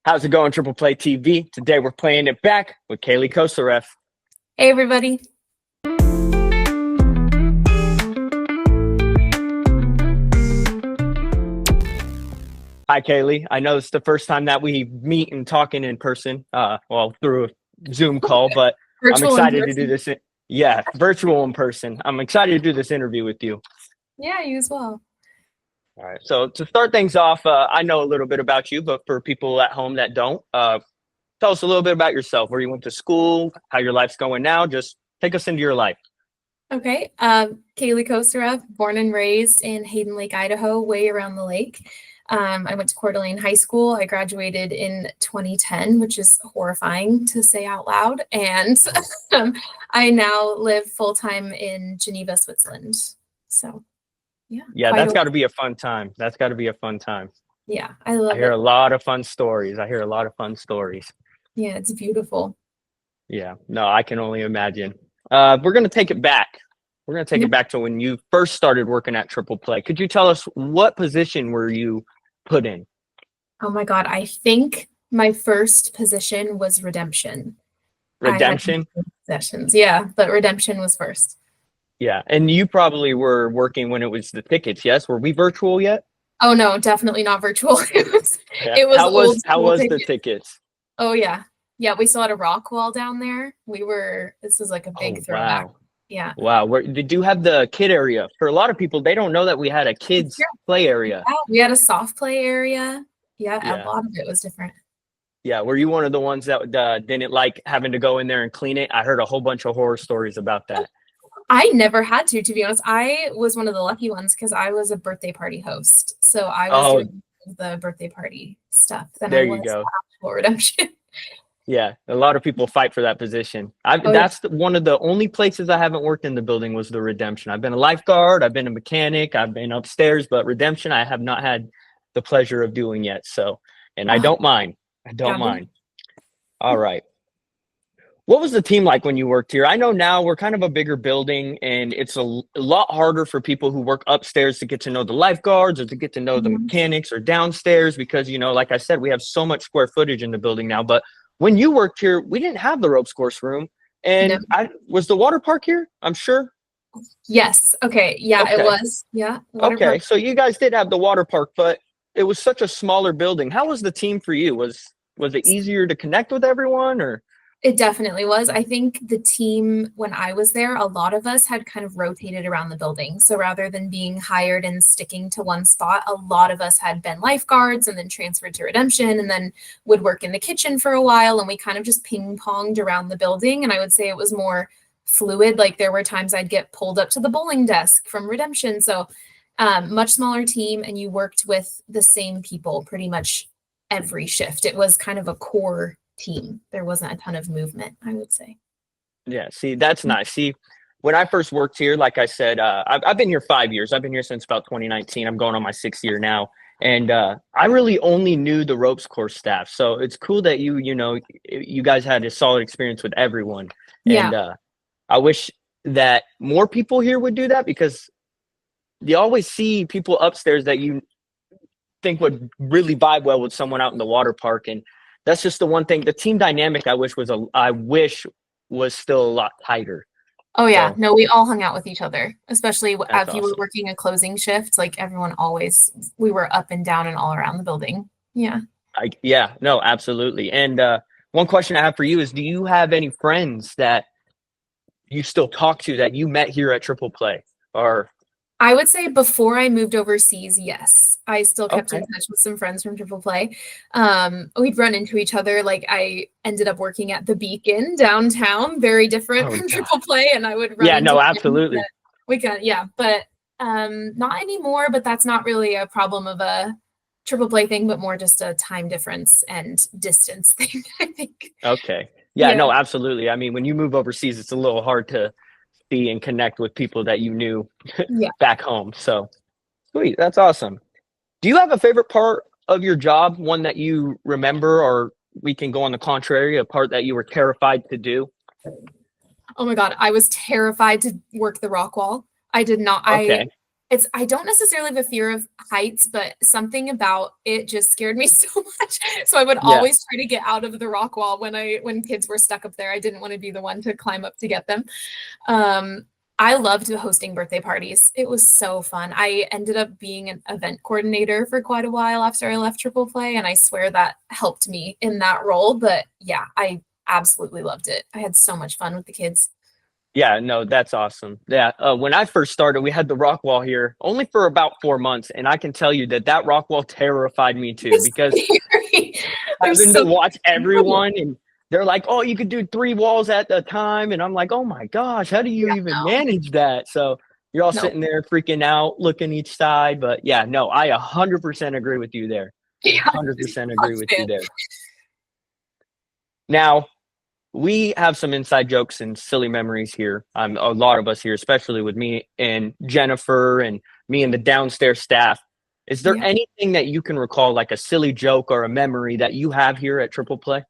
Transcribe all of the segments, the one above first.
How's it going, Triple Play TV? Today we're playing it back with Kaylee Kosareff. Hey, everybody. Hi, Kaylee. I know it's the first time that we meet and talking in person, through a Zoom call, but I'm Virtual in excited to do person. this. Yeah, virtual in person. I'm excited to do this interview with you. Yeah, you as well. All right. So to start things off, I know a little bit about you, but for people at home that don't, tell us a little bit about yourself, where you went to school, how your life's going now. Just take us into your life. Okay. Kaylee Kosareff, born and raised in Hayden Lake, Idaho, way around the lake. I went to Coeur d'Alene High School. I graduated in 2010, which is horrifying to say out loud. And I now live full-time in Geneva, Switzerland. So, yeah. Yeah, that's got to be a fun time. That's got to be a fun time. Yeah, I love I hear it. a lot of fun stories. Yeah, it's beautiful. Yeah, no, I can only imagine. We're going to take it back. We're going to take it back to when you first started working at Triple Play. Could you tell us what position were you put in? Oh my God, I think my first position was redemption. Redemption? I had sessions, yeah, but redemption was first. Yeah, and you probably were working when it was the tickets, yes? Were we virtual yet? Oh no, definitely not virtual. Yeah. It was How old was school the tickets. tickets? Oh yeah. Yeah, we still had a rock wall down there. This was like a big Oh, throwback. wow. Yeah. Wow. Did you have the kid area? For a lot of people, they don't know that we had a kids play area. Yeah, we had a soft play area. Yeah, a Yeah. lot of it was different. Yeah. Were you one of the ones that didn't like having to go in there and clean it? I heard a whole bunch of horror stories about that. I never had to be honest. I was one of the lucky ones because I was a birthday party host. So I was doing the birthday party stuff. Then there I you was go. actual redemption. Yeah, a lot of people fight for that position. That's one of the only places I haven't worked in the building was the redemption. I've been a lifeguard, I've been a mechanic, I've been upstairs, but redemption I have not had the pleasure of doing yet. So, and I don't mind. I don't mind. All right. What was the team like when you worked here? I know now we're kind of a bigger building and it's a lot harder for people who work upstairs to get to know the lifeguards or to get to know the mechanics or downstairs because, like I said, we have so much square footage in the building now. But when you worked here, we didn't have the ropes course room. And was the water park here? I'm sure. Yes. Okay. Yeah, Okay. it was. Yeah. Okay. Park. So you guys did have the water park, but it was such a smaller building. How was the team for you? Was it easier to connect with everyone or? It definitely was. I think the team, when I was there, a lot of us had kind of rotated around the building. So rather than being hired and sticking to one spot, a lot of us had been lifeguards and then transferred to redemption and then would work in the kitchen for a while. And we kind of just ping ponged around the building. And I would say it was more fluid. Like there were times I'd get pulled up to the bowling desk from redemption. So much smaller team. And you worked with the same people pretty much every shift. It was kind of a core team. There wasn't a ton of movement, I would say. Yeah, see, that's nice. See, when I first worked here, like I said, I've been here 5 years. I've been here since about 2019. I'm going on my 6th year now. And I really only knew the ropes course staff. So it's cool that you guys had a solid experience with everyone. And I wish that more people here would do that because you always see people upstairs that you think would really vibe well with someone out in the water park. And that's just the one thing. The team dynamic I wish was still a lot tighter. Oh yeah, no, we all hung out with each other, especially as you were awesome. working a closing shift. Like everyone we were up and down and all around the building. Yeah. Yeah, no, absolutely. And one question I have for you is, do you have any friends that you still talk to that you met here at Triple Play? Or I would say before I moved overseas, yes. I still kept in touch with some friends from Triple Play. We'd run into each other. Like I ended up working at the Beacon downtown, very different from Triple Play, and I would run. Yeah, no, absolutely. But not anymore. But that's not really a problem of a Triple Play thing, but more just a time difference and distance thing, I think. Okay. Yeah, no, absolutely. I mean, when you move overseas, it's a little hard to see and connect with people that you knew back home. So sweet. That's awesome. Do you have a favorite part of your job? One that you remember, or we can go on the contrary, a part that you were terrified to do? Oh my God. I was terrified to work the rock wall. I did not. Okay. I don't necessarily have a fear of heights, but something about it just scared me so much. So I would Yeah. always try to get out of the rock wall when kids were stuck up there. I didn't want to be the one to climb up to get them. I loved hosting birthday parties. It was so fun. I ended up being an event coordinator for quite a while after I left Triple Play, and I swear that helped me in that role. But yeah, I absolutely loved it. I had so much fun with the kids. Yeah, no, that's awesome. Yeah, when I first started, we had the rock wall here only for about 4 months, and I can tell you that that rock wall terrified me too It's because scary. There's having to so watch many. everyone and they're like, "Oh, you could do 3 walls at a time," and I'm like, "Oh my gosh, how do you Yeah, even no, manage that?" So you're all no. sitting there freaking out, looking each side. But yeah, no, I 100% agree with you there. Yeah, it's 100% agree with you constant. there. Now, we have some inside jokes and silly memories here. A lot of us here, especially with me and Jennifer and me and the downstairs staff. Is there Yeah. anything that you can recall, like a silly joke or a memory that you have here at Triple Play?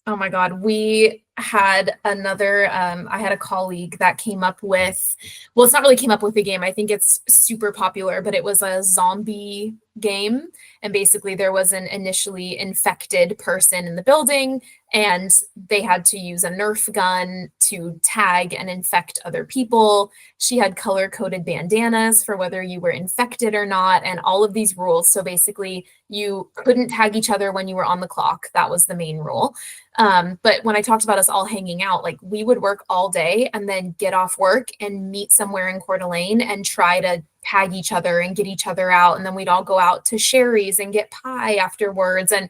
Oh my God. We had another, I had a colleague that came up with, well, it's not really came up with the game. I think it's super popular, but it was a zombie game. And basically, there was an initially infected person in the building, and they had to use a Nerf gun to tag and infect other people. She had color coded bandanas for whether you were infected or not, and all of these rules. So basically, you couldn't tag each other when you were on the clock. That was the main rule. But when I talked about us all hanging out, like we would work all day and then get off work and meet somewhere in Coeur d'Alene and try to tag each other and get each other out. And then we'd all go out to Sherry's and get pie afterwards. And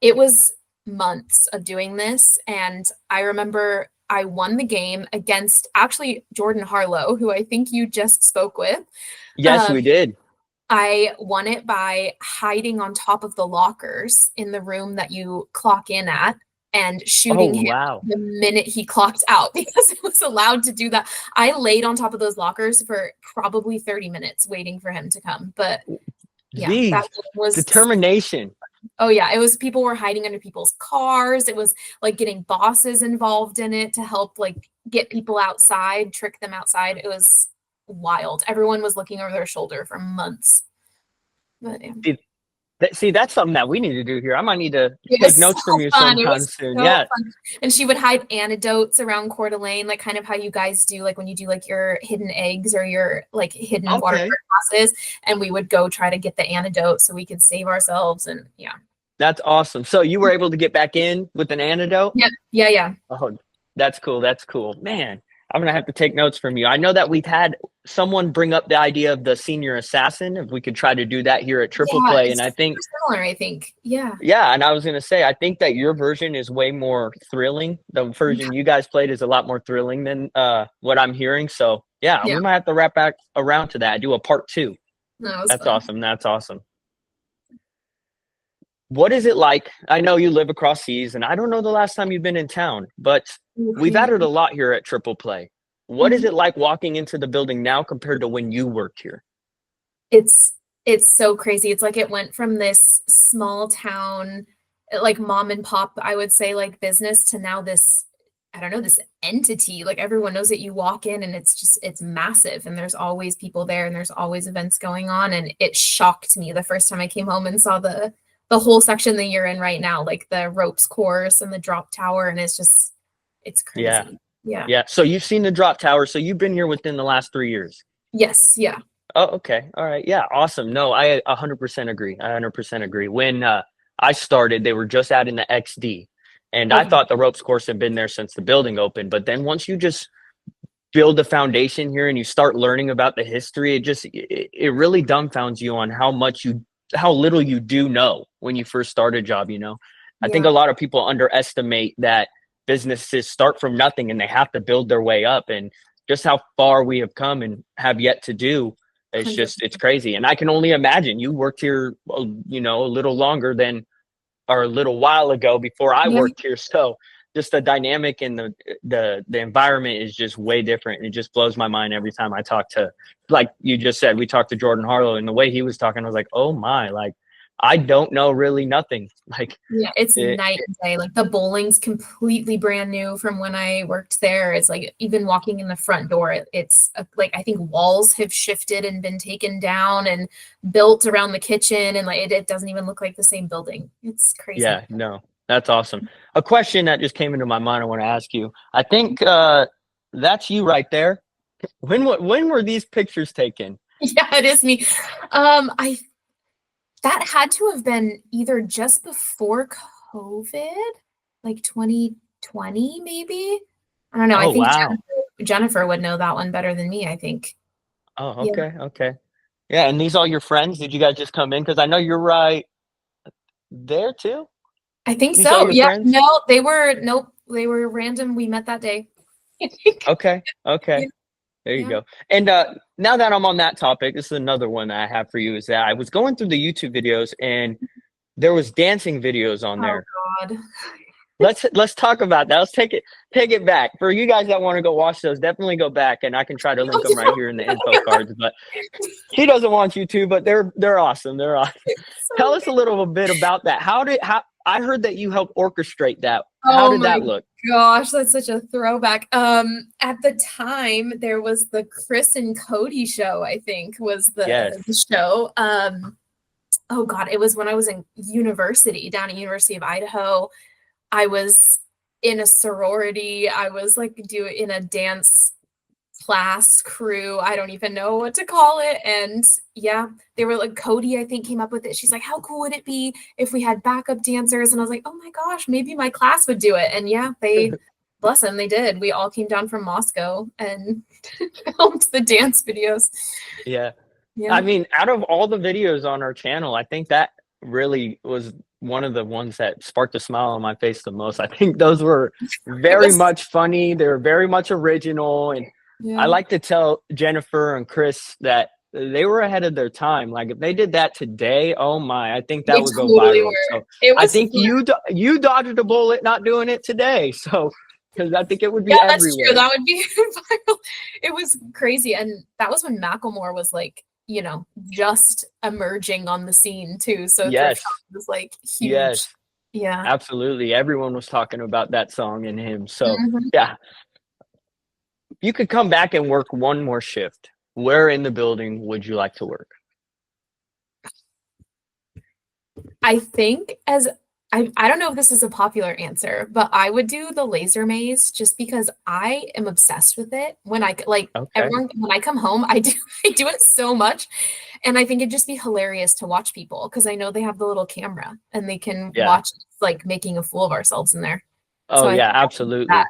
it was months of doing this. And I remember I won the game against actually Jordan Harlow, who I think you just spoke with. Yes, Um, we did. I won it by hiding on top of the lockers in the room that you clock in at and Oh, shooting him wow. the minute he clocked out because it was allowed to do that. I laid on top of those lockers for probably 30 minutes waiting for him to come. But yeah, that Geez, was, determination. oh yeah, it was people were hiding under people's cars. It was like getting bosses involved in it to help like get people outside, trick them outside. It was wild. Everyone was looking over their shoulder for months. But yeah. See, see, that's something that we need to do here. I might need to It take was so notes from you fun. It sometime was soon. so Yeah. fun. And she would hide antidotes around Coeur d'Alene, like kind of how you guys do, like when you do like your hidden eggs or your like hidden water Okay. classes. And we would go try to get the antidote so we could save ourselves. And yeah. That's awesome. So you were able to get back in with an antidote? Yep. Yeah. Yeah. Oh, that's cool. That's cool. Man, I'm gonna have to take notes from you. I know that we've had someone bring up the idea of the senior assassin, if we could try to do that here at Triple Yeah. Play. It's And I super think, similar, I think. Yeah. yeah, and I was gonna say, I think that your version is way more thrilling. The version you guys played is a lot more thrilling than what I'm hearing. So yeah, Yeah. we might have to wrap back around to that, do a part two. No, it was That's fun. awesome. That's awesome. What is it like? I know you live across seas, and I don't know the last time you've been in town, but we've Right. added a lot here at Triple Play. What is Mhm. it like walking into the building now compared to when you worked here? It's it's so crazy. It's like it went from this small town, like mom and pop, I would say, like business to now this, I don't know, this entity. Like everyone knows that you walk in and it's just it's massive and there's always people there and there's always events going on. And it shocked me the first time I came home and saw the whole section that you're in right now, like the ropes course and the drop tower, and it's just it's Yeah. crazy. Yeah. Yeah. So you've seen the drop tower. So you've been here within the last 3 years. Yes. Yeah. Oh, okay. All right. Yeah. Awesome. No, I 100% agree. I 100% agree. When I started, they were just adding the XD. And I Okay. thought the ropes course had been there since the building opened. But then once you just build the foundation here and you start learning about the history, it really dumbfounds you on how little you do know when you first start a job, you know. I think a Yeah. lot of people underestimate that businesses start from nothing and they have to build their way up, and just how far we have come and have yet to do. It's 100%. crazy. And I can only imagine you worked here, you know, a little longer than, or a little while ago before I Yeah. worked here. So just the dynamic and the environment is just way different. And it just blows my mind every time I talk to, like you just said, we talked to Jordan Harlow, and the way he was talking, I was like, oh my, like I don't know really nothing. Like Yeah, it's it, night and day. Like the bowling's completely brand new from when I worked there. It's like even walking in the front door, it's like I think walls have shifted and been taken down and built around the kitchen, and like it doesn't even look like the same building. It's crazy. yeah, no, that's awesome. A question that just came into my mind I want to ask you. I think that's you right there. When were these pictures taken? Yeah, it is me. I that had to have been either just before COVID, like 2020, maybe. I don't know. I Oh think wow. Jennifer would know that one better than me, I think. Oh, Yeah, okay, okay. Yeah, and these all your friends? Did you guys just come in? Because I know you're right there too. I think These all so. your Yeah, friends? no, they were, nope, they were random. We met that day. I think. Okay, okay. Yeah, There you yeah. go. And now that I'm on that topic, this is another one that I have for you. Is that I was going through the YouTube videos and there was dancing videos on Oh there. God. Let's talk about that. Let's take it back. For you guys that want to go watch those, definitely go back and I can try to link them right here in the info cards. But she doesn't want you to, but they're awesome. They're awesome. Tell So us a little bit about that. How I heard that you helped orchestrate that. How oh did my that look? gosh, that's such a throwback. At the time there was the Chris and Cody show, I think was Yes. the show. Oh God, it was when I was in university, down at University of Idaho. I was in a sorority. I was like in a dance class crew. I don't even know what to call it. And yeah, they were like, Cody, I think, came up with it. She's like, how cool would it be if we had backup dancers? And I was like, oh my gosh, maybe my class would do it. And yeah, they, bless them, they did. We all came down from Moscow and filmed the dance videos. Yeah. I Yeah. mean, out of all the videos on our channel, I think that really was one of the ones that sparked a smile on my face the most. I think those were It very was, much funny. They were very much original. And I yeah. like to tell Jennifer and Chris that they were ahead of their time. Like if they did that today, oh my, I think that They would go totally viral. were. So It I was think fun. you dodged a bullet not doing it today. So because I think it would Yeah, be that's true. everywhere. That would be viral. It was crazy. And that was when Macklemore was like, just emerging on the scene too. So Thrift Shop Yes. was like huge. Yes. Yeah. Absolutely. Everyone was talking about that song and him. So Mhm. yeah, you could come back and work one more shift. Where in the building would you like to work? I think I don't know if this is a popular answer, but I would do the laser maze just because I am obsessed with it. When I like Okay. everyone when I come home, I do I do it so much. And I think it'd just be hilarious to watch people because I know they have the little camera and they can Yeah. watch like making a fool of ourselves in there. So Oh I yeah, think I would do that. absolutely. Yeah.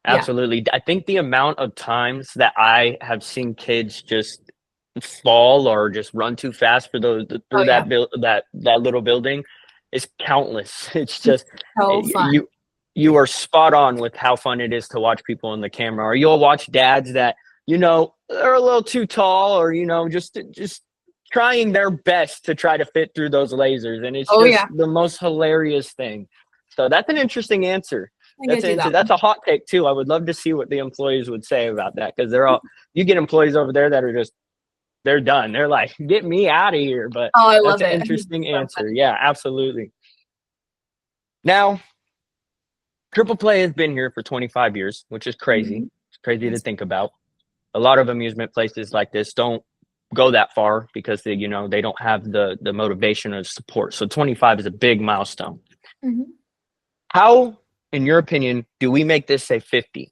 Absolutely. I think the amount of times that I have seen kids just fall or just run too fast for those Oh through yeah. that little building is countless. It's just So fun. you are spot on with how fun it is to watch people in the camera. Or you'll watch dads that are a little too tall, or just trying their best to try to fit through those lasers, and it's Oh just yeah. the most hilarious thing. So that's an interesting answer. I gotta do that That's one. a hot take too. I would love to see what the employees would say about that because you get employees over there that are just they're done. They're like, get me out of here. But Oh, I that's love an it. I think interesting it's so answer. Yeah, absolutely. Now, Triple Play has been here for 25 years, which is crazy. fun. It's crazy to Yes. think about. A lot of amusement places like this don't go that far because they don't have the motivation or support. So 25 is a big milestone. Mhm. How, in your opinion, do we make this a 50?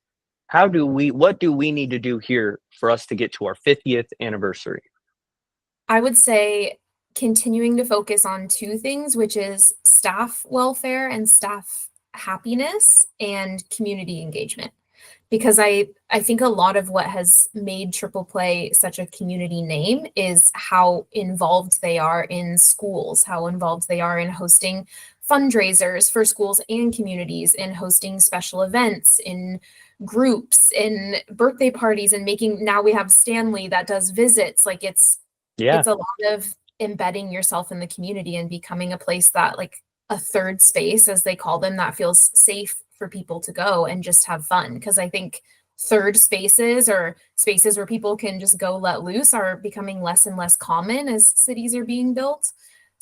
What do we need to do here for us to get to our 50th anniversary? I would say continuing to focus on two things, which is staff welfare and staff happiness and community engagement. Because I think a lot of what has made Triple Play such a community name is how involved they are in schools, how involved they are in hosting fundraisers for schools and communities, in hosting special events, in groups, in birthday parties, and making now we have Stanley that does visits. Like Yeah, it's a lot of embedding yourself in the community and becoming a place that like a third space, as they call them, that feels safe for people to go and just have fun. Because I think third spaces or spaces where people can just go let loose are becoming less and less common as cities are being built.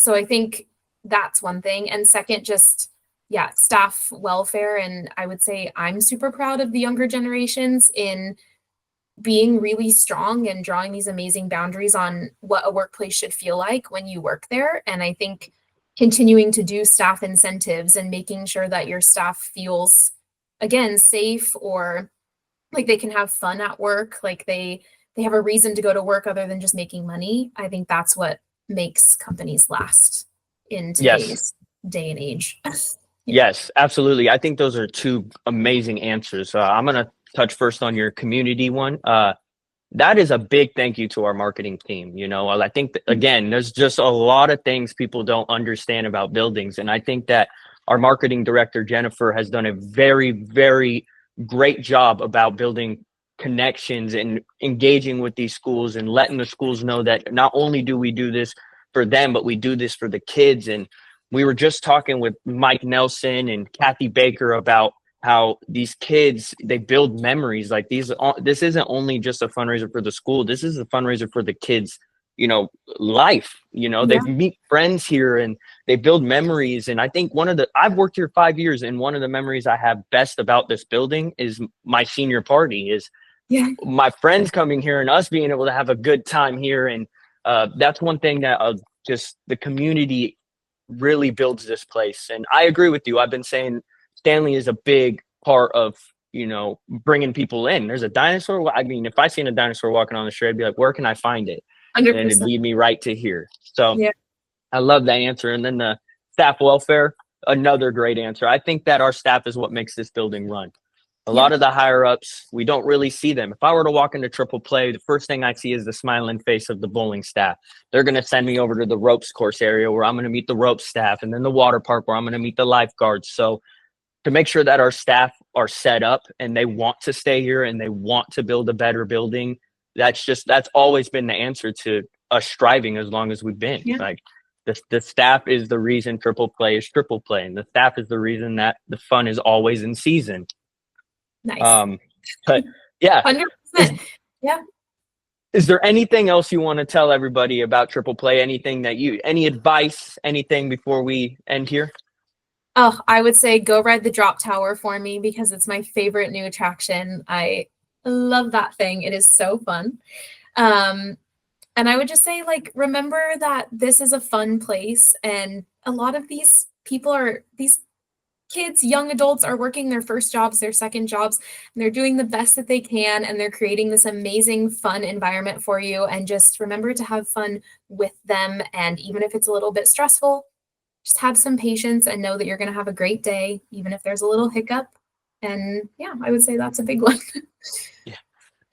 So I think that's one thing. And second, just, yeah, staff welfare. And I would say I'm super proud of the younger generations in being really strong and drawing these amazing boundaries on what a workplace should feel like when you work there. And I think continuing to do staff incentives and making sure that your staff feels, again, safe, or like they can have fun at work, like they have a reason to go to work other than just making money. I think that's what makes companies last in today's day and age. Yes, absolutely. I think those are two amazing answers. I'm going to touch first on your community one. That is a big thank you to our marketing team. You know, I think that, again, there's just a lot of things people don't understand about buildings. And I think that our marketing director, Jennifer, has done a very, very great job about building connections and engaging with these schools and letting the schools know that not only do we do this for them, but we do this for the kids. And we were just talking with Mike Nelson and Kathy Baker about how these kids, they build memories. Like this isn't only just a fundraiser for the school. This is a fundraiser for the kids, you know, life, you know, they meet friends here and they build memories. And I think I've worked here 5 years, and one of the memories I have best about this building is my senior party, is my friends coming here and us being able to have a good time here. And that's one thing that just the community really builds this place. And I agree with you. I've been saying Stanley is a big part of, you know, bringing people in. There's a dinosaur. I mean, if I seen a dinosaur walking on the street, I'd be like, where can I find it? 100%. And it'd lead me right to here. So I love that answer. And then the staff welfare, another great answer. I think that our staff is what makes this building run. A lot of the higher ups, we don't really see them. If I were to walk into Triple Play, the first thing I see is the smiling face of the bowling staff. They're going to send me over to the ropes course area where I'm going to meet the ropes staff, and then the water park where I'm going to meet the lifeguards. So to make sure that our staff are set up and they want to stay here and they want to build a better building, that's always been the answer to us striving as long as we've been. Like the staff is the reason Triple Play is Triple Play, and the staff is the reason that the fun is always in season. Nice. But yeah, 100%. Is there anything else you want to tell everybody about Triple Play? Any advice, anything before we end here? Oh, I would say go ride the drop tower for me, because it's my favorite new attraction. I love that thing. It is so fun. And I would just say, like, remember that this is a fun place, and a lot of these kids, young adults, are working their first jobs, their second jobs, and they're doing the best that they can, and they're creating this amazing, fun environment for you. And just remember to have fun with them. And even if it's a little bit stressful, just have some patience and know that you're going to have a great day, even if there's a little hiccup. And yeah, I would say that's a big one.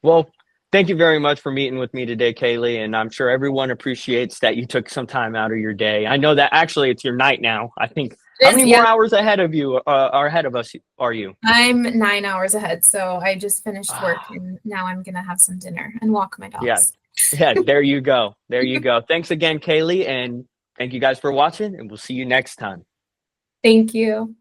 Well, thank you very much for meeting with me today, Kaylee. And I'm sure everyone appreciates that you took some time out of your day. I know that actually it's your night now. I think. How many more hours ahead of you are ahead of us are you? I'm 9 hours ahead. So I just finished work, and now I'm going to have some dinner and walk my dogs. Yeah. There you go. There you go. Thanks again, Kaylee. And thank you guys for watching, and we'll see you next time. Thank you.